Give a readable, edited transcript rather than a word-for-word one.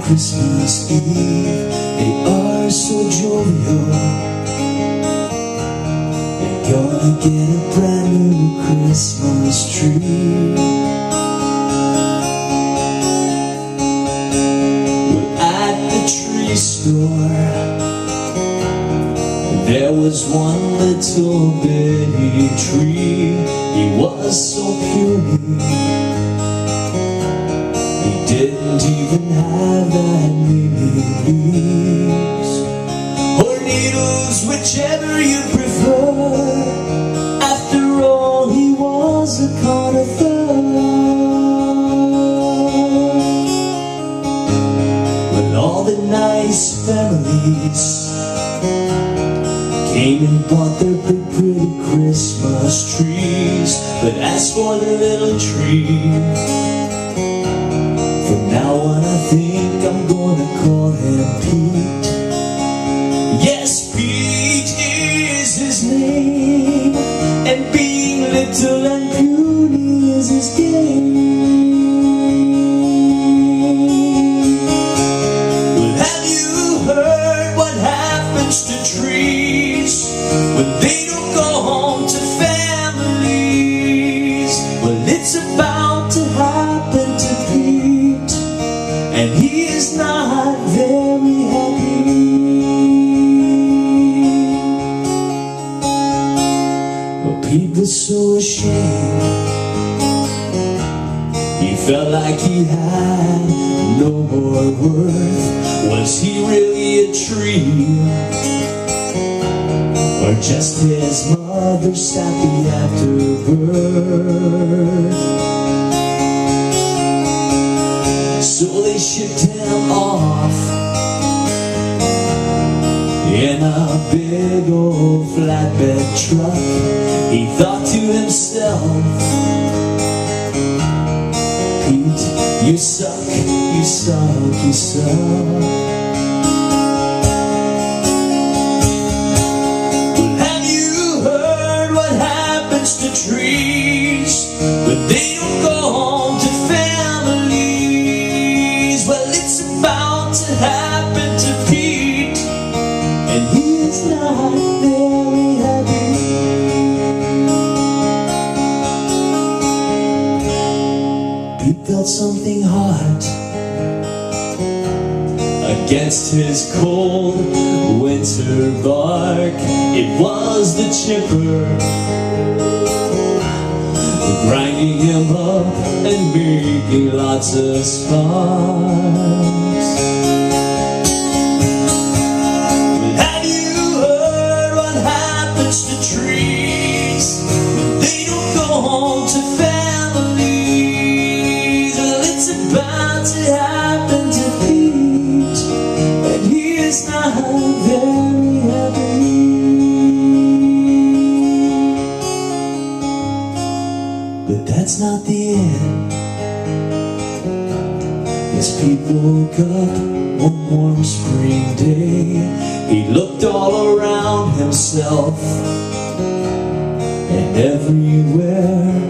Christmas Eve, they are so jovial. They're gonna get a brand new Christmas tree. Well, at the tree store, there was one little bitty tree. He was so puny, he didn't even have that many leaves or needles, whichever you prefer. After all, he was a conifer. When all the nice families came and bought their big pretty Christmas trees, but as for the little tree, from now on I think I'm gonna call him Pete. Yes, Pete is his name, and being little and puny is his game. Well, have you heard what happens to trees when they don't go home to families? Well, it's about to happen to Pete, and he is not very happy. But Pete was so ashamed, he felt like he had no more worth. Was he really a tree, or just his mother's sappy afterbirth? So they shipped him off in a big old flatbed truck. He thought to himself, Pete, you suck, you suck, you suck. Well, have you heard what happens to trees when they don't go home to families? Well, it's about to happen to Pete, and he is not very happy. Pete felt something hot against his cold winter bark. It was the chipper, grinding him up and making lots of sparks. But have you heard what happens to trees when they don't go home to families? Well, it's about to happen to Pete, and he is not very happy. But that's not the end. Yes, Pete woke up one warm spring day. He looked all around himself, and everywhere